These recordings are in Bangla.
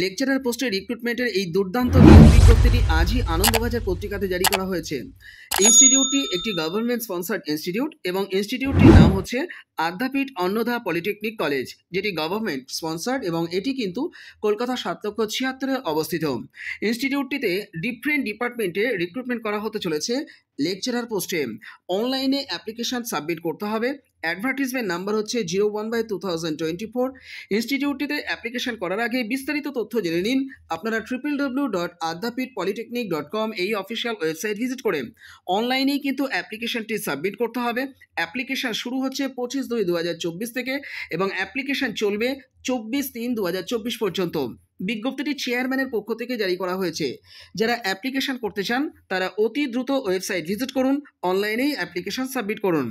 লেকচারার পোস্টে রিক্রুটমেন্টের এই দুর্দান্ত নিয়োগ বিজ্ঞপ্তিটি আজই আনন্দবাজার পত্রিকাতে জারি করা হয়েছে। ইনস্টিটিউটটি একটি গভর্নমেন্ট স্পন্সার্ড ইনস্টিটিউট এবং ইনস্টিটিউটটির নাম হচ্ছে আদ্যাপীঠ অন্নদা পলিটেকনিক কলেজ, যেটি গভর্নমেন্ট স্পন্সার্ড এবং এটি কিন্তু কলকাতা ৭,৭৬,০৭০-এ অবস্থিত। ইনস্টিটিউটটিতে ডিফারেন্ট ডিপার্টমেন্টে রিক্রুটমেন্ট করা হতে চলেছে। লেকচারার পোস্টে অনলাইনে অ্যাপ্লিকেশন সাবমিট করতে হবে। অ্যাডভার্টিজমেন্ট নাম্বার হচ্ছে 01/2024। ইনস্টিটিউটটিতে অ্যাপ্লিকেশন করার আগে বিস্তারিত তথ্য জেনে নিন আপনারা www.adapitpolytechnic.com এই অফিসিয়াল ওয়েবসাইট ভিজিট করে। অনলাইনেই কিন্তু অ্যাপ্লিকেশনটি সাবমিট করতে হবে। অ্যাপ্লিকেশন শুরু হচ্ছে 25/2/2024 থেকে এবং অ্যাপ্লিকেশন চলবে 24/3/2024 পর্যন্ত। বিজ্ঞপ্তিটি চেয়ারম্যানের পক্ষ থেকে জারি করা হয়েছে। যারা অ্যাপ্লিকেশন করতে চান তারা অতি দ্রুত ওয়েবসাইট ভিজিট করুন, অনলাইনেই অ্যাপ্লিকেশন সাবমিট করুন।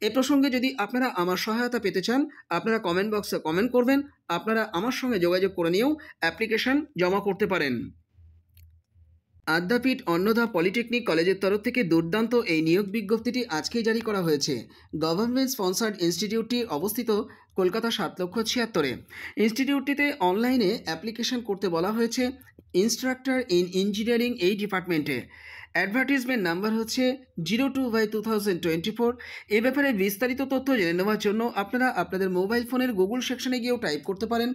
এ প্রসঙ্গে যদি আপনারা আমার সহায়তা পেতে চান আপনারা কমেন্ট বক্সে কমেন্ট করবেন। আপনারা আমার সঙ্গে যোগাযোগ করে নিয়েও অ্যাপ্লিকেশন জমা করতে পারেন। আদ্যাপীঠ অন্নদা পলিটেকনিক কলেজের তরফ থেকে দুর্দান্ত এই নিয়োগ বিজ্ঞপ্তিটি আজকেই জারি করা হয়েছে। গভর্নমেন্ট স্পন্সার্ড ইনস্টিটিউটটি অবস্থিত কলকাতা ৭,৭৬,০৭০-এ। ইনস্টিটিউটটিতে অনলাইনে অ্যাপ্লিকেশন করতে বলা হয়েছে ইনস্ট্রাক্টর ইন ইঞ্জিনিয়ারিং এই ডিপার্টমেন্টে। অ্যাডভার্টিজমেন্ট নাম্বার হচ্ছে 02/2024। এ ব্যাপারে বিস্তারিত তথ্য জেনে নেওয়ার জন্য আপনারা আপনাদের মোবাইল ফোনের গুগল সেকশনে গিয়েও টাইপ করতে পারেন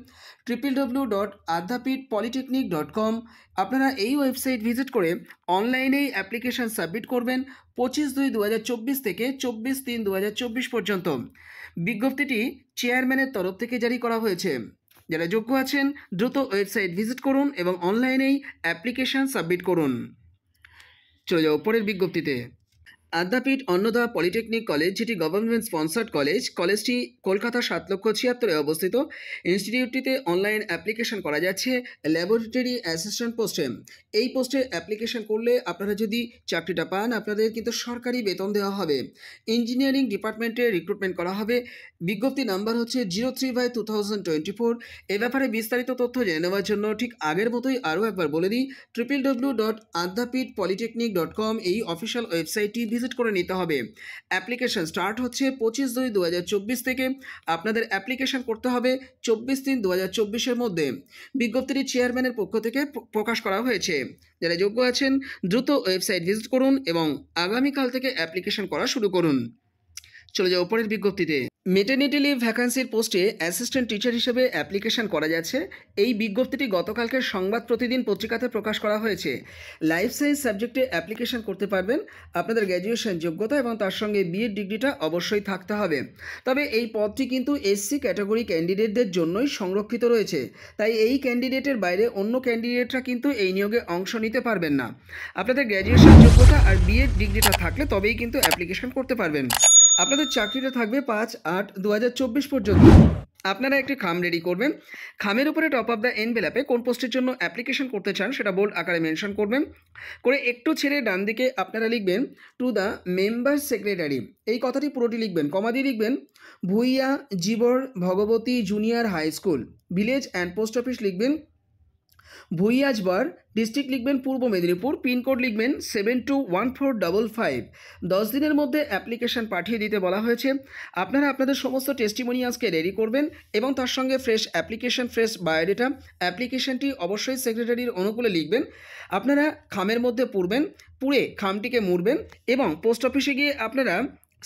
www.adapitpolytechnic.com। আপনারা এই ওয়েবসাইট ভিজিট করে অনলাইনেই অ্যাপ্লিকেশন সাবমিট করবেন 25/2/2024 থেকে 24/3/2024 পর্যন্ত। বিজ্ঞপ্তিটি চেয়ারম্যানের তরফ থেকে জারি করা হয়েছে। যারা যোগ্য আছেন দ্রুত ওয়েবসাইট ভিজিট করুন এবং অনলাইনেই অ্যাপ্লিকেশন সাবমিট করুন। চলে যাও পরের বিজ্ঞপ্তিতে। আদ্যাপীঠ অন্নদা পলিটেকনিক কলেজ, যেটি গভর্নমেন্ট স্পন্সার্ড কলেজ, কলেজটি কলকাতা ৭,৭৬,০৭০-এ অবস্থিত। ইনস্টিটিউটটিতে অনলাইন অ্যাপ্লিকেশন করা যাচ্ছে ল্যাবরেটরি অ্যাসিস্ট্যান্ট পোস্টে। এই পোস্টে অ্যাপ্লিকেশন করলে আপনারা যদি চাকরিটা পান আপনাদের কিন্তু সরকারি বেতন দেওয়া হবে। ইঞ্জিনিয়ারিং ডিপার্টমেন্টে রিক্রুটমেন্ট করা হবে। বিজ্ঞপ্তি নাম্বার হচ্ছে 03/2024। এ ব্যাপারে বিস্তারিত তথ্য জেনে নেওয়ার জন্য ঠিক আগের মতোই আরও একবার বলে দিই www.adapitpolytechnic.com এই অফিসিয়াল ওয়েবসাইটটি ভিজিট করে নিতে হবে। অ্যাপ্লিকেশন স্টার্ট হচ্ছে 25/2/2024 থেকে। আপনাদের অ্যাপ্লিকেশন করতে হবে 24/3/2024-এর মধ্যে। বিজ্ঞপ্তিটি চেয়ারম্যানের পক্ষ থেকে প্রকাশ করা হয়েছে। যারা যোগ্য আছেন দ্রুত ওয়েবসাইট ভিজিট করুন এবং আগামীকাল থেকে অ্যাপ্লিকেশন করা শুরু করুন। চলে যাও পরের বিজ্ঞপ্তিতে। মেটার্নিটি লিভ ভ্যাকান্সির পোস্টে অ্যাসিস্ট্যান্ট টিচার হিসেবে অ্যাপ্লিকেশন করা যাচ্ছে। এই বিজ্ঞপ্তিটি গতকালকে সংবাদ প্রতিদিন পত্রিকাতে প্রকাশ করা হয়েছে। লাইফ সায়েন্স সাবজেক্টে অ্যাপ্লিকেশন করতে পারবেন। আপনাদের গ্র্যাজুয়েশন যোগ্যতা এবং তার সঙ্গে বিএড ডিগ্রিটা অবশ্যই থাকতে হবে। তবে এই পদটি কিন্তু এসসি ক্যাটাগরি ক্যান্ডিডেটদের জন্যই সংরক্ষিত রয়েছে, তাই এই ক্যান্ডিডেটের বাইরে অন্য ক্যান্ডিডেটরা কিন্তু এই নিয়োগে অংশ নিতে পারবেন না। আপনাদের গ্র্যাজুয়েশন যোগ্যতা আর বিএড ডিগ্রিটা থাকলে তবেই কিন্তু অ্যাপ্লিকেশন করতে পারবেন। আপনাদের চাকরিটা থাকবে 5/8/2024 পর্যন্ত। আপনারা একটি খাম রেডি করবেন। খামের উপরে টপ অফ দ্য এনভেলপে কোন পোস্টের জন্য অ্যাপ্লিকেশন করতে চান সেটা বোল্ড আকারে মেনশন করবেন। করে একটু ছেড়ে ডান দিকে আপনারা লিখবেন টু দ্য মেম্বার সেক্রেটারি। এই কথাটি পুরোটি লিখবেন, কমা দিয়ে লিখবেন Bhuiya Jibar Bhagabati junior high school, village and post office লিখবেন ভুইয়াজবার, ডিস্ট্রিক্ট লিখবেন পূর্ব মেদিনীপুর, পিনকোড লিখবেন 721455। 10 দিনের মধ্যে অ্যাপ্লিকেশন পাঠিয়ে দিতে বলা হয়েছে। আপনারা আপনাদের সমস্ত টেস্টিমোনিয়ালসকে রেডি করবেন এবং তার সঙ্গে ফ্রেশ অ্যাপ্লিকেশন, ফ্রেশ বায়োডেটা। অ্যাপ্লিকেশনটি অবশ্যই সেক্রেটারির অনুকূলে লিখবেন। আপনারা খামের মধ্যে পুড়ে খামটিকে মুড়বেন এবং পোস্ট অফিসে গিয়ে আপনারা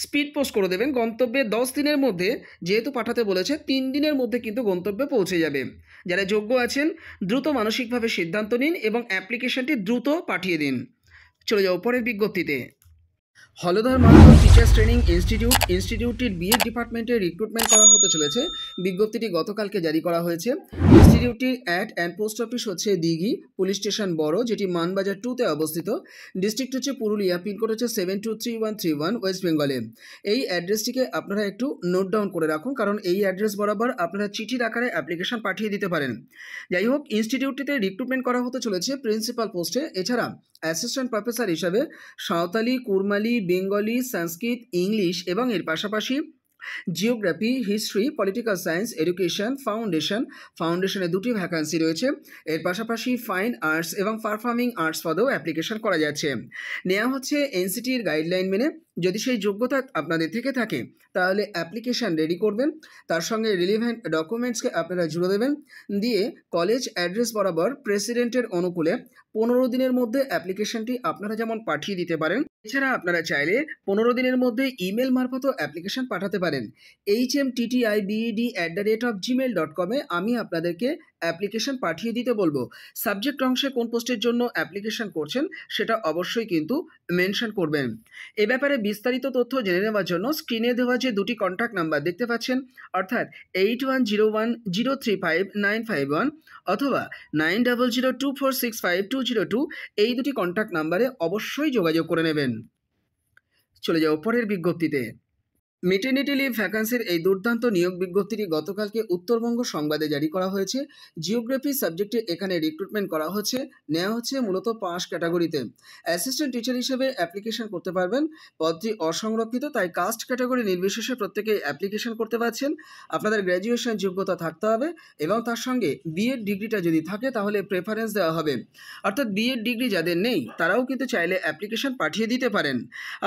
স্পিড পোস্ট করে দেবেন। গন্তব্যে 10 দিনের মধ্যে, যেহেতু পাঠাতে বলেছে 3 দিনের মধ্যে কিন্তু গন্তব্যে পৌঁছে যাবে। যারা যোগ্য আছেন দ্রুত মানসিকভাবে সিদ্ধান্ত নিন এবং অ্যাপ্লিকেশনটি দ্রুত পাঠিয়ে দিন। চলে যাও পরের বিজ্ঞপ্তিতে। হলধর মাহাতো টিচার্স ট্রেনিং ইনস্টিটিউটটির বিএড ডিপার্টমেন্টে রিক্রুটমেন্ট করা হতে চলেছে। বিজ্ঞপ্তিটি গতকালকে জারি করা হয়েছে। ইনস্টিটিউটটির অ্যাড অ্যান্ড পোস্ট অফিস হচ্ছে দিঘি, পুলিশ স্টেশন বড়, যেটি মানবাজার 2-তে অবস্থিত। ডিস্ট্রিক্ট হচ্ছে পুরুলিয়া, পিনকোড হচ্ছে 723131, ওয়েস্ট বেঙ্গলে। এই অ্যাড্রেসটিকে আপনারা একটু নোট ডাউন করে রাখুন, কারণ এই অ্যাড্রেস বরাবর আপনারা চিঠির আকারে অ্যাপ্লিকেশন পাঠিয়ে দিতে পারেন। যাই হোক, ইনস্টিটিউটটিতে রিক্রুটমেন্ট করা হতে চলেছে প্রিন্সিপাল পোস্টে। এছাড়া অ্যাসিস্ট্যান্ট প্রফেসর হিসাবে সাঁওতালি, কুরমালি, বেঙ্গলি, সংস্কৃত, ইংলিশ এবং এর পাশাপাশি geography, history, political science, education, ফাউন্ডেশনে 2টি ভ্যাকান্সি রয়েছে। এর পাশাপাশি ফাইন আর্টস এবং পারফর্মিং আর্টস পদেও অ্যাপ্লিকেশন করা যাচ্ছে। নেওয়া হচ্ছে এনসিটির গাইডলাইন মেনে। যদি সেই যোগ্যতা আপনাদের থেকে থাকে তাহলে অ্যাপ্লিকেশান রেডি করবেন, তার সঙ্গে রিলিভেন্ট ডকুমেন্টসকে আপনারা জুড়ে দেবেন, দিয়ে কলেজ অ্যাড্রেস বরাবর প্রেসিডেন্টের অনুকূলে 15 দিনের মধ্যে অ্যাপ্লিকেশানটি আপনারা যেমন পাঠিয়ে দিতে পারেন, এছাড়া আপনারা চাইলে 15 দিনের মধ্যে ইমেল মারফতও অ্যাপ্লিকেশান পাঠাতে পারেন। hmttibed@gmail.com আমি আপনাদেরকে অ্যাপ্লিকেশান পাঠিয়ে দিতে বলবো। সাবজেক্ট অংশে কোন পোস্টের জন্য অ্যাপ্লিকেশান করছেন সেটা অবশ্যই কিন্তু মেনশন করবেন। এ ব্যাপারে বিস্তারিত তথ্য জেনে নেওয়ার জন্য স্ক্রিনে দেওয়া যে দুটি কন্ট্যাক্ট নাম্বার দেখতে পাচ্ছেন, অর্থাৎ 8101035951 অথবা 9002465202, এই দুটি কন্ট্যাক্ট নাম্বারে অবশ্যই যোগাযোগ করে নেবেন। চলে যাও পরের বিজ্ঞপ্তিতে। মেটার্নিটি লিভ ভ্যাকান্সির এই দুর্দান্ত নিয়োগ বিজ্ঞপ্তিটি গতকালকে উত্তরবঙ্গ সংবাদে জারি করা হয়েছে। জিওগ্রাফি সাবজেক্টে এখানে রিক্রুটমেন্ট করা হচ্ছে, নেওয়া হচ্ছে মূলত 5 ক্যাটাগরিতে। অ্যাসিস্ট্যান্ট টিচার হিসেবে অ্যাপ্লিকেশন করতে পারবেন। পদটি অসংরক্ষিত, তাই কাস্ট ক্যাটাগরি নির্বিশেষে প্রত্যেকেই অ্যাপ্লিকেশন করতে পারছেন। আপনাদের গ্র্যাজুয়েশন যোগ্যতা থাকতে হবে এবং তার সঙ্গে বিএড ডিগ্রিটা যদি থাকে তাহলে প্রেফারেন্স দেওয়া হবে। অর্থাৎ বিএড ডিগ্রি যাদের নেই তারাও কিন্তু চাইলে অ্যাপ্লিকেশন পাঠিয়ে দিতে পারেন।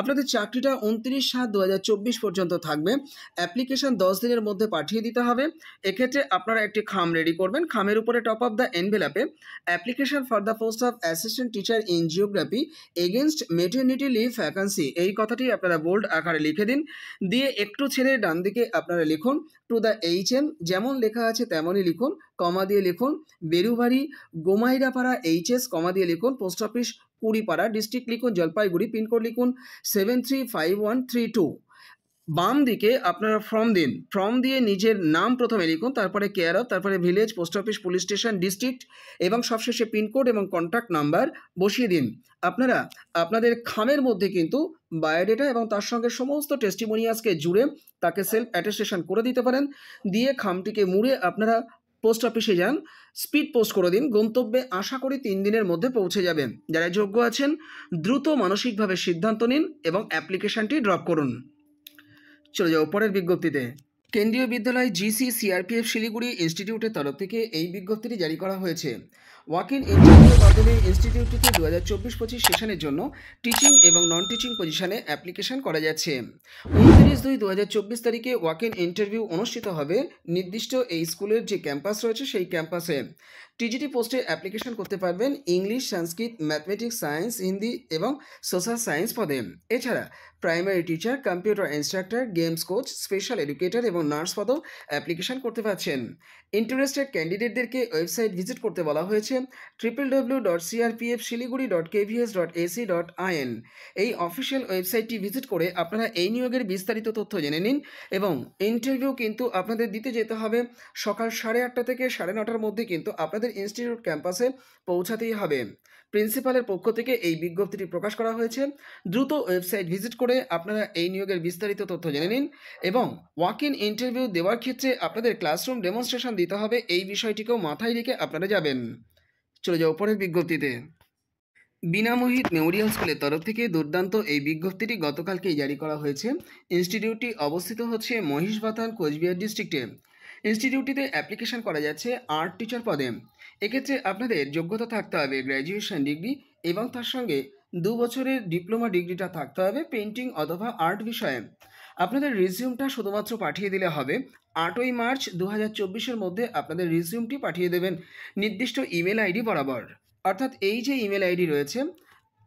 আপনাদের চাকরিটা 29/7/2024 পর্যন্ত থাকবে। অ্যাপ্লিকেশন 10 দিনের মধ্যে পাঠিয়ে দিতে হবে। এক্ষেত্রে আপনারা একটি খাম রেডি করবেন। খামের উপরে টপ অফ দ্য এনভেলপে application for the post of assistant teacher in geography against maternity leave vacancy, এই কথাটি আপনারা বোল্ড আকারে লিখে দিন। দিয়ে একটু ছেড়ে ডান দিকে আপনারা লিখুন টু দ্য HM, যেমন লেখা আছে তেমনই লিখুন, কমা দিয়ে লিখুন বেরুবাড়ি গোমাইরাপাড়া HS, কমা দিয়ে লিখুন পোস্ট অফিস কুড়িপাড়া, ডিস্ট্রিক্ট লিখুন জলপাইগুড়ি, পিনকোড লিখুন 735132। বাম দিকে আপনারা ফর্ম দিন, ফর্ম দিয়ে নিজের নাম প্রথমে লিখুন, তারপরে কেয়ার অফ, তারপরে village, post office, police station, district এবং সবশেষে পিনকোড এবং কন্ট্যাক্ট নাম্বার বসিয়ে দিন। আপনারা আপনাদের খামের মধ্যে কিন্তু বায়োডেটা এবং তার সঙ্গে সমস্ত টেস্টিমোনিয়ালসকে জুড়ে তাকে সেলফ অ্যাটেস্টেশন করে দিতে পারেন। দিয়ে খামটিকে মুড়ে আপনারা পোস্ট অফিসে যান, স্পিড পোস্ট করে দিন। গন্তব্যে আশা করি 3 দিনের মধ্যে পৌঁছে যাবেন। যারা যোগ্য আছেন দ্রুত মানসিকভাবে সিদ্ধান্ত নিন এবং অ্যাপ্লিকেশনটি ড্রপ করুন। চলে যাও পরের বিজ্ঞপ্তিতে। কেন্দ্রীয় বিদ্যালয় GC-CRPF শিলিগুড়ি ইনস্টিটিউটের তরফ থেকে এই বিজ্ঞপ্তিটি জারি করা হয়েছে। ওয়াক ইন ইন্টারভিউর মাধ্যমে ইনস্টিটিউটটিতে 2024-25 সেশনের জন্য টিচিং এবং নন টিচিং পজিশনে অ্যাপ্লিকেশন করা যাচ্ছে। 29/2/2024 তারিখে ওয়াক ইন ইন্টারভিউ অনুষ্ঠিত হবে নির্দিষ্ট এই স্কুলের যে ক্যাম্পাস রয়েছে সেই ক্যাম্পাসে। টিজিটি পোস্টে অ্যাপ্লিকেশন করতে পারবেন ইংলিশ, সংস্কৃত, ম্যাথমেটিক্স, সায়েন্স, হিন্দি এবং সোশ্যাল সায়েন্স পদে। এছাড়া primary teacher, computer instructor, games coach, special educator এবং নার্স পদেও অ্যাপ্লিকেশন করতে পারছেন। ইন্টারেস্টেড ক্যান্ডিডেটদেরকে ওয়েবসাইট ভিজিট করতে বলা হয়েছে www.crpfsiliguri.kvs.ac.in। এই অফিসিয়াল ওয়েবসাইটটি ভিজিট করে আপনারা এই নিয়োগের বিস্তারিত তথ্য জেনে নিন এবং ইন্টারভিউ কিন্তু আপনাদের দিতে যেতে হবে সকাল 8:30 থেকে 9:30 মধ্যে কিন্তু আপনাদের ইনস্টিটিউট ক্যাম্পাসে পৌঁছাতেই হবে। প্রিন্সিপালের পক্ষ থেকে এই বিজ্ঞপ্তিটি প্রকাশ করা হয়েছে। দ্রুত ওয়েবসাইট ভিজিট করে আপনারা এই নিয়োগের বিস্তারিত তথ্য জেনে নিন এবং ওয়াক ইন ইন্টারভিউ দেওয়ার ক্ষেত্রে আপনাদের ক্লাসরুম ডেমনস্ট্রেশন দিতে হবে, এই বিষয়টিকেও মাথায় রেখে আপনারা যাবেন। চলে যাও পরের বিজ্ঞপ্তিতে। বীণা মোহিত মেমোরিয়াল স্কুলের তরফ থেকে দুর্দান্ত এই বিজ্ঞপ্তিটি গতকালকেই জারি করা হয়েছে। ইনস্টিটিউটটি অবস্থিত হচ্ছে মহিষবাথান, কোচবিহার ডিস্ট্রিক্টে। ইনস্টিটিউটটিতে অ্যাপ্লিকেশন করা যাচ্ছে আর্ট টিচার পদে। এক্ষেত্রে আপনাদের যোগ্যতা থাকতে হবে গ্র্যাজুয়েশন ডিগ্রি এবং তার সঙ্গে 2 বছরের ডিপ্লোমা ডিগ্রিটা থাকতে হবে পেন্টিং অথবা আর্ট বিষয়ে। আপনাদের রিজিউমটা শুধুমাত্র পাঠিয়ে দিলে হবে। 8ই মার্চ 2024-এর মধ্যে আপনাদের রিজিউমটি পাঠিয়ে দেবেন নির্দিষ্ট ইমেল আইডি বরাবর। অর্থাৎ এই যে ইমেল আইডি রয়েছে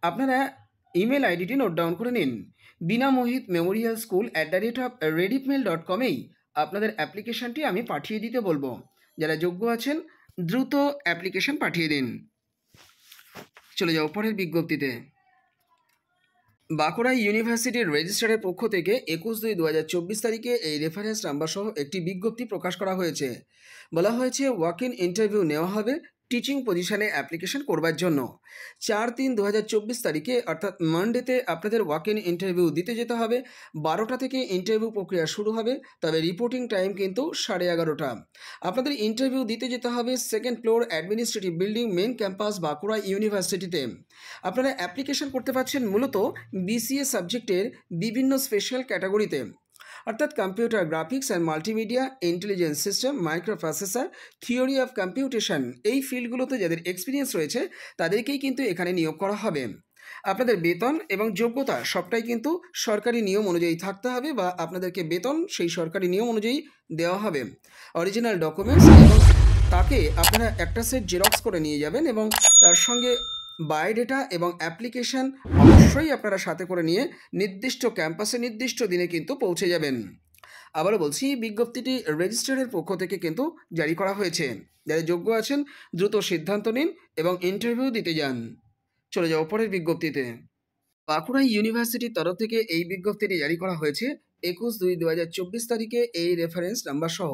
আপনারা ইমেল আইডিটি নোট ডাউন করে নিন। বীণা মোহিত মেমোরিয়াল স্কুল @redipmail.com-এই আপনাদের অ্যাপ্লিকেশনটি আমি পাঠিয়ে দিতে বলবো। যারা যোগ্য আছেন দ্রুত অ্যাপ্লিকেশন পাঠিয়ে দিন। চলে যাও পরের বিজ্ঞপ্তিতে। বাঁকুড়া ইউনিভার্সিটির রেজিস্ট্রারের পক্ষ থেকে 21/2/2024 তারিখে এই রেফারেন্স নাম্বার সহ একটি বিজ্ঞপ্তি প্রকাশ করা হয়েছে। বলা হয়েছে ওয়াক ইন ইন্টারভিউ নেওয়া হবে টিচিং পজিশনে অ্যাপ্লিকেশন করবার জন্য। 4/3/2024 তারিখে অর্থাৎ মানডেতে আপনাদের ওয়াক ইন ইন্টারভিউ দিতে যেতে হবে। 12টা থেকে ইন্টারভিউ প্রক্রিয়া শুরু হবে, তবে রিপোর্টিং টাইম কিন্তু 11:30। আপনাদের ইন্টারভিউ দিতে যেতে হবে 2nd floor administrative building, main campus, Bankura ইউনিভার্সিটিতে। আপনারা অ্যাপ্লিকেশন করতে পারছেন মূলত BCA সাবজেক্টের বিভিন্ন স্পেশাল ক্যাটাগরিতে, অর্থাৎ computer graphics and multimedia, intelligence system, micro processor, theory of computation, এই ফিল্ডগুলোতে যাদের এক্সপিরিয়েন্স রয়েছে তাদেরকেই কিন্তু এখানে নিয়োগ করা হবে। আপনাদের বেতন এবং যোগ্যতা সবটাই কিন্তু সরকারি নিয়ম অনুযায়ী থাকতে হবে, বা আপনাদেরকে বেতন সেই সরকারি নিয়ম অনুযায়ী দেওয়া হবে। অরিজিনাল ডকুমেন্টস এবং তাকে আপনারা একটা সেট জেরক্স করে নিয়ে যাবেন, এবং তার সঙ্গে বায়োডেটা এবং অ্যাপ্লিকেশান অবশ্যই আপনারা সাথে করে নিয়ে নির্দিষ্ট ক্যাম্পাসে নির্দিষ্ট দিনে কিন্তু পৌঁছে যাবেন। আবারও বলছি, বিজ্ঞপ্তিটি রেজিস্ট্রারের পক্ষ থেকে কিন্তু জারি করা হয়েছে। যারা যোগ্য আছেন দ্রুত সিদ্ধান্ত নিন এবং ইন্টারভিউ দিতে যান। চলে যাও পরের বিজ্ঞপ্তিতে। বাঁকুড়া ইউনিভার্সিটির তরফ থেকে এই বিজ্ঞপ্তিটি জারি করা হয়েছে 21/2/2024 তারিখে এই রেফারেন্স নাম্বার সহ।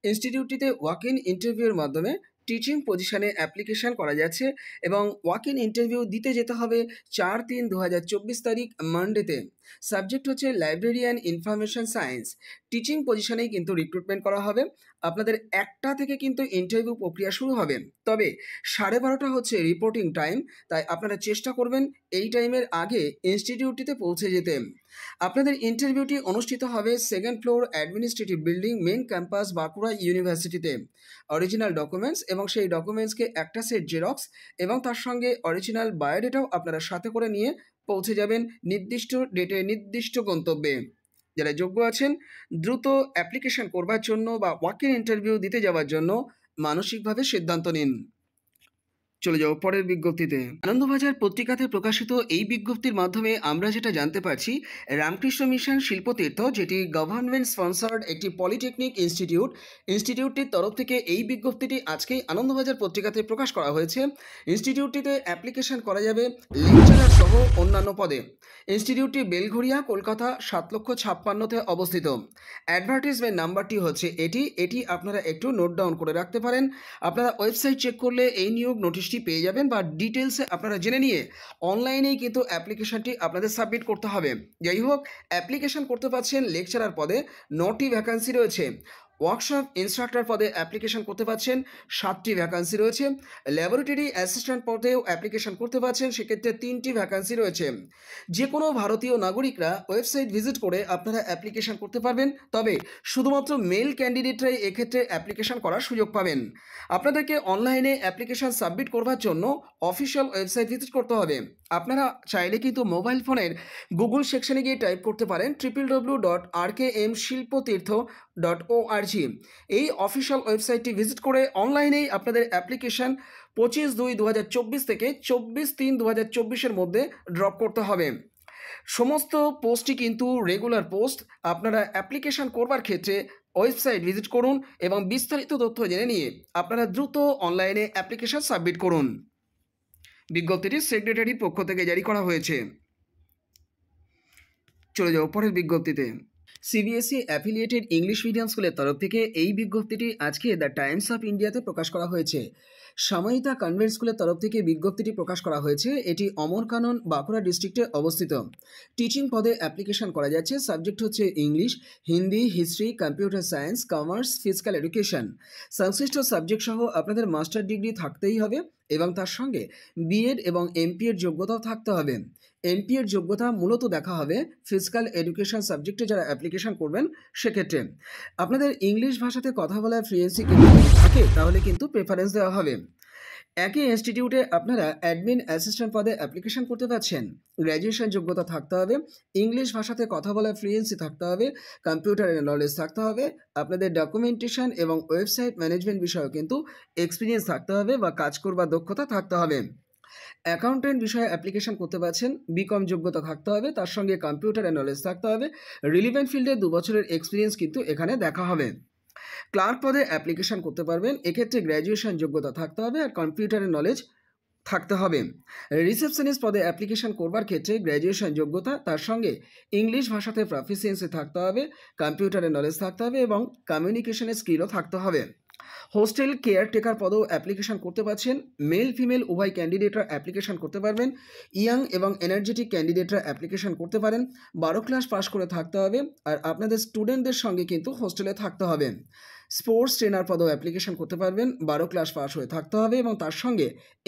ইনস্টিটিউটটিতে ওয়াক ইন ইন্টারভিউর মাধ্যমে টিচিং পজিশনে অ্যাপ্লিকেশন করা যাচ্ছে, এবং ওয়াক ইন ইন্টারভিউ দিতে যেতে হবে 4/3/2024 তারিখ মানডেতে। সাবজেক্ট হচ্ছে library and information science. Teaching পজিশনেই কিন্তু রিক্রুটমেন্ট করা হবে। আপনাদের 1টা থেকে কিন্তু ইন্টারভিউ প্রক্রিয়া শুরু হবে, তবে 12:30 হচ্ছে রিপোর্টিং টাইম, তাই আপনারা চেষ্টা করবেন এই টাইমের আগে ইনস্টিটিউটটিতে পৌঁছে যেতে। আপনাদের ইন্টারভিউটি অনুষ্ঠিত হবে 2nd floor administrative building, main campus, Bankura ইউনিভার্সিটিতে। অরিজিনাল ডকুমেন্টস এবং সেই ডকুমেন্টসকে একটা সেট জেরক্স এবং তার সঙ্গে অরিজিনাল বায়োডেটাও আপনারা সাথে করে নিয়ে পৌঁছে যাবেন নির্দিষ্ট ডেটে নির্দিষ্ট গন্তব্যে। যারা যোগ্য আছেন দ্রুত অ্যাপ্লিকেশন করবার জন্য বা ওয়াক ইন ইন্টারভিউ দিতে যাওয়ার জন্য মানসিকভাবে সিদ্ধান্ত নিন। চলে যাও পরের বিজ্ঞপ্তিতে। আনন্দবাজার পত্রিকাতে প্রকাশিত এই বিজ্ঞপ্তির মাধ্যমে আমরা যেটা জানতে পারছি, রামকৃষ্ণ মিশন শিল্পতীর্থ, যেটি গভর্নমেন্ট স্পন্সর্ড একটি পলিটেকনিক ইনস্টিটিউটটির তরফ থেকে এই বিজ্ঞপ্তিটি আজকেই আনন্দবাজার পত্রিকাতে প্রকাশ করা হয়েছে। ইনস্টিটিউটটিতে অ্যাপ্লিকেশন করা যাবে লেকচারার সহ অন্যান্য পদে। ইনস্টিটিউটটি বেলঘড়িয়া, কলকাতা 7,56,000-তে অবস্থিত। অ্যাডভার্টিজমেন্ট নাম্বারটি হচ্ছে এটি আপনারা একটু নোট ডাউন করে রাখতে পারেন। আপনারা ওয়েবসাইট চেক করলে এই নিয়োগ নোটিশটি পেয়ে যাবেন, বা ডিটেলসে আপনারা জেনে নিয়ে অনলাইনেই কিন্তু অ্যাপ্লিকেশনটি আপনাদের সাবমিট করতে হবে। যাই হোক, অ্যাপ্লিকেশন করতে পারছেন লেকচারার পদে 9টি ভ্যাকান্সি রয়েছে। ওয়ার্কশপ ইনস্ট্রাক্টর পদে অ্যাপ্লিকেশন করতে পারছেন 7টি ভ্যাকান্সি রয়েছে। ল্যাবরেটরি অ্যাসিস্ট্যান্ট পদেও অ্যাপ্লিকেশন করতে পারছেন, সেক্ষেত্রে 3টি ভ্যাকান্সি রয়েছে। যে কোনো ভারতীয় নাগরিকরা ওয়েবসাইট ভিজিট করে আপনারা অ্যাপ্লিকেশন করতে পারবেন, তবে শুধুমাত্র মেল ক্যান্ডিডেটরাই এক্ষেত্রে অ্যাপ্লিকেশন করার সুযোগ পাবেন। আপনাদেরকে অনলাইনে অ্যাপ্লিকেশন সাবমিট করবার জন্য অফিসিয়াল ওয়েবসাইট ভিজিট করতে হবে। আপনারা চাইলে কিন্তু মোবাইল ফোনের গুগল সেকশনে গিয়ে টাইপ করতে পারেন www.rkmshilpotirtho.org। এই অফিসিয়াল ওয়েবসাইটটি ভিজিট করে অনলাইনেই আপনাদের অ্যাপ্লিকেশন 25/2/2024 থেকে 24/3/2024 মধ্যে ড্রপ করতে হবে। সমস্ত পোস্টই কিন্তু রেগুলার পোস্ট। আপনারা অ্যাপ্লিকেশন করবার ক্ষেত্রে ওয়েবসাইট ভিজিট করুন এবং বিস্তারিত তথ্য জেনে নিয়ে আপনারা দ্রুত অনলাইনে অ্যাপ্লিকেশন সাবমিট করুন। বিজ্ঞপ্তিটি সেক্রেটারির পক্ষ থেকে জারি করা হয়েছে। চলে যাও পরের বিজ্ঞপ্তিতে। সিবিএসই অ্যাফিলিয়েটেড ইংলিশ মিডিয়াম স্কুলের তরফ থেকে এই বিজ্ঞপ্তিটি আজকে দ্য টাইমস অফ ইন্ডিয়াতে প্রকাশ করা হয়েছে। সাময়িতা কনভেন্ট স্কুলের তরফ থেকে বিজ্ঞপ্তিটি প্রকাশ করা হয়েছে। এটি অমরকানন, বাঁকুড়া ডিস্ট্রিক্টে অবস্থিত। টিচিং পদে অ্যাপ্লিকেশন করা যাচ্ছে। সাবজেক্ট হচ্ছে English, Hindi, history, computer science, commerce, physical education. সংশ্লিষ্ট সাবজেক্ট সহ আপনাদের মাস্টার ডিগ্রি থাকতেই হবে, এবং তার সঙ্গে বিএড এবং এমপি এর যোগ্যতাও থাকতে হবে। এমপি এর যোগ্যতা মূলত দেখা হবে ফিজিক্যাল এডুকেশন সাবজেক্টে যারা অ্যাপ্লিকেশন করবেন সেক্ষেত্রে। আপনাদের ইংলিশ ভাষাতে কথা বলার ফ্লুয়েন্সি যদি থাকে তাহলে কিন্তু প্রেফারেন্স দেওয়া হবে। একই ইনস্টিটিউটে আপনারা অ্যাডমিন অ্যাসিস্ট্যান্ট পদে অ্যাপ্লিকেশন করতে পারছেন। গ্র্যাজুয়েশন যোগ্যতা থাকতে হবে, ইংলিশ ভাষাতে কথা বলার ফ্লুয়েন্সি থাকতে হবে, কম্পিউটারের নলেজ থাকতে হবে, আপনাদের ডকুমেন্টেশন এবং ওয়েবসাইট ম্যানেজমেন্ট বিষয়েও কিন্তু এক্সপিরিয়েন্স থাকতে হবে বা কাজ করবার দক্ষতা থাকতে হবে। অ্যাকাউন্টেন্ট বিষয়ে অ্যাপ্লিকেশন করতে পারছেন, বিকম যোগ্যতা থাকতে হবে, তার সঙ্গে কম্পিউটারের নলেজ থাকতে হবে। রিলিভেন্ট ফিল্ডে 2 বছরের এক্সপিরিয়েন্স কিন্তু এখানে দেখা হবে। ক্লার্ক পদে অ্যাপ্লিকেশন করতে পারবেন, এক্ষেত্রে গ্র্যাজুয়েশন যোগ্যতা থাকতে হবে আর কম্পিউটারের নলেজ থাকতে হবে। রিসেপশনিস্ট পদে অ্যাপ্লিকেশন করবার ক্ষেত্রে গ্র্যাজুয়েশন যোগ্যতা, তার সঙ্গে ইংলিশ ভাষাতে প্রফিসিয়েন্সি থাকতে হবে, কম্পিউটারের নলেজ থাকতে হবে এবং কমিউনিকেশনের স্কিলও থাকতে হবে। হোস্টেল কেয়ারটেকার পদেও অ্যাপ্লিকেশন করতে পারছেন। মেল ফিমেল উভয় ক্যান্ডিডেটরা অ্যাপ্লিকেশন করতে পারবেন। ইয়াং এবং এনার্জেটিক ক্যান্ডিডেটরা অ্যাপ্লিকেশন করতে পারেন। 12 ক্লাস পাস করে থাকতে হবে, আর আপনাদের স্টুডেন্টদের সঙ্গে কিন্তু হোস্টেলে থাকতে হবে। স্পোর্টস ট্রেনার পদেও অ্যাপ্লিকেশন করতে পারবেন, 12 ক্লাস পাস হয়ে থাকতে হবে এবং তার সঙ্গে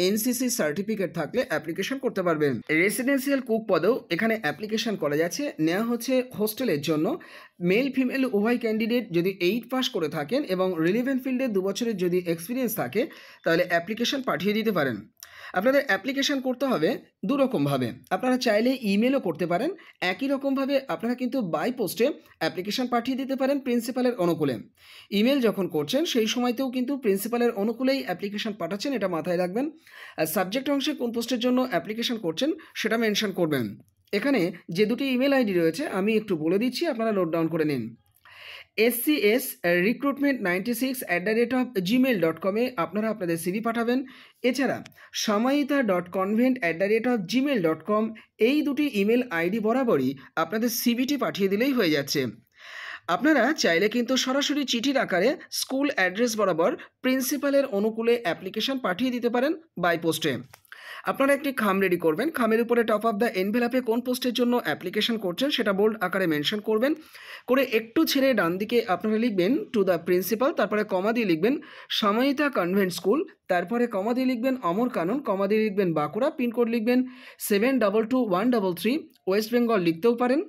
এনসিসি সার্টিফিকেট থাকলে অ্যাপ্লিকেশন করতে পারবেন। রেসিডেন্সিয়াল কুক পদেও এখানে অ্যাপ্লিকেশন করা যাচ্ছে। নেওয়া হচ্ছে হোস্টেলের জন্য। মেল ফিমেল উভয় ক্যান্ডিডেট যদি 8 পাস করে থাকেন এবং রিলিভেন্ট ফিল্ডে 2 বছরের যদি এক্সপিরিয়েন্স থাকে তাহলে অ্যাপ্লিকেশন পাঠিয়ে দিতে পারেন। আপনাদের অ্যাপ্লিকেশান করতে হবে দুরকমভাবে। আপনারা চাইলে ইমেলও করতে পারেন, একই রকমভাবে আপনারা কিন্তু বাই পোস্টে অ্যাপ্লিকেশান পাঠিয়ে দিতে পারেন প্রিন্সিপালের অনুকূলে। ইমেল যখন করছেন সেই সময়তেও কিন্তু প্রিন্সিপালের অনুকূলেই অ্যাপ্লিকেশান পাঠাচ্ছেন, এটা মাথায় রাখবেন। আর সাবজেক্ট অংশে কোন পোস্টের জন্য অ্যাপ্লিকেশান করছেন সেটা মেনশন করবেন। এখানে যে দুটি ইমেল আইডি রয়েছে আমি একটু বলে দিচ্ছি, আপনারা নোট ডাউন করে নিন। SCS recruitment96@gmail.com আপনারা আপনাদের CV পাঠাবেন। এছাড়া samayita.convent@gmail.com এই দুটি ইমেল আইডি বরাবরই আপনাদের CVটি পাঠিয়ে দিলেই হয়ে যাচ্ছে। আপনারা চাইলে কিন্তু সরাসরি চিঠির আকারে স্কুল অ্যাড্রেস বরাবর প্রিন্সিপালের অনুকূলে অ্যাপ্লিকেশন পাঠিয়ে দিতে পারেন বাই পোস্টে। আপনারা একটি খাম রেডি করবেন, খামের উপরে টপ অফ দ্য এনভেলাপে কোন পোস্টের জন্য অ্যাপ্লিকেশন করছেন সেটা বোল্ড আকারে মেনশন করবেন, করে একটু ছেড়ে ডান দিকে আপনারা লিখবেন টু দ্য প্রিন্সিপাল, তারপরে কমা দিয়ে লিখবেন সামায়িতা কনভেন্ট স্কুল, তারপরে কমা দিয়ে লিখবেন অমর কানন, কমা দিয়ে লিখবেন বাঁকুড়া, পিনকোড লিখবেন 722133 ওয়েস্ট বেঙ্গল লিখতেও পারেন।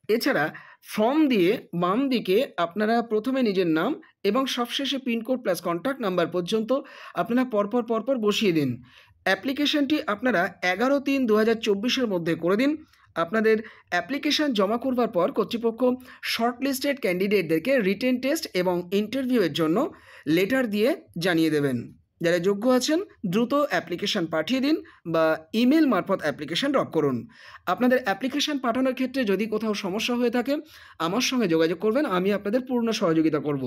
এছাড়া ফর্ম দিয়ে বাম দিকে আপনারা প্রথমে নিজের নাম এবং সবশেষে পিনকোড প্লাস কন্ট্যাক্ট নাম্বার পর্যন্ত আপনারা পরপর বসিয়ে দিন। অ্যাপ্লিকেশনটি আপনারা 11/3/2024 মধ্যে করে দিন। আপনাদের অ্যাপ্লিকেশান জমা করবার পর কর্তৃপক্ষ শর্টলিস্টেড ক্যান্ডিডেটদেরকে রিটেন টেস্ট এবং ইন্টারভিউয়ের জন্য লেটার দিয়ে জানিয়ে দেবেন। যারা যোগ্য আছেন দ্রুত অ্যাপ্লিকেশান পাঠিয়ে দিন বা ইমেল মারফত অ্যাপ্লিকেশান ড্রপ করুন। আপনাদের অ্যাপ্লিকেশান পাঠানোর ক্ষেত্রে যদি কোথাও সমস্যা হয়ে থাকে আমার সঙ্গে যোগাযোগ করবেন, আমি আপনাদের পূর্ণ সহযোগিতা করব।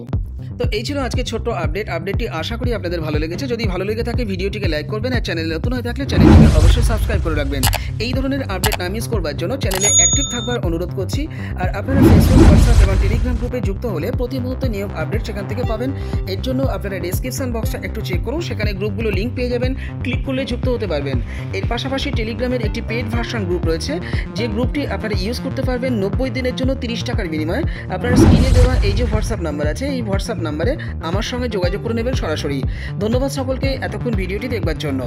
তো এই ছিল আজকে ছোট্ট আপডেটটি আশা করি আপনাদের ভালো লেগেছে। যদি ভালো লেগে থাকে ভিডিওটিকে লাইক করবেন, আর চ্যানেলে নতুন হয়ে থাকলে চ্যানেলটিকে অবশ্যই সাবস্ক্রাইব করে রাখবেন। এই ধরনের আপডেট না মিস করবার জন্য চ্যানেলে অ্যাক্টিভ থাকবার অনুরোধ করছি। আর আপনারা ফেসবুক, হোয়াটসঅ্যাপ এবং টেলিগ্রাম গ্রুপে যুক্ত হলে প্রতি মুহূর্তে নিয়োগ আপডেট সেখান থেকে পাবেন। এর জন্য আপনারা ডেসক্রিপশন বক্সটা একটু চেক করুন, সেখানে গ্রুপগুলো লিঙ্ক পেয়ে যাবেন, ক্লিক করলে যুক্ত হতে পারবেন। এর পাশাপাশি টেলিগ্রামের একটি পেড ভার্সন গ্রুপ রয়েছে, যে গ্রুপটি আপনারা ইউজ করতে পারবেন 90 দিনের জন্য 30 টাকার বিনিময়ে। আপনারা স্ক্রিনে দেওয়া এই যে হোয়াটসঅ্যাপ নাম্বার আছে, এই হোয়াটসঅ্যাপ নাম্বারে আমার সঙ্গে যোগাযোগ করে নেবেন সরাসরি। ধন্যবাদ সকলকে এতক্ষণ ভিডিওটি দেখবার জন্য।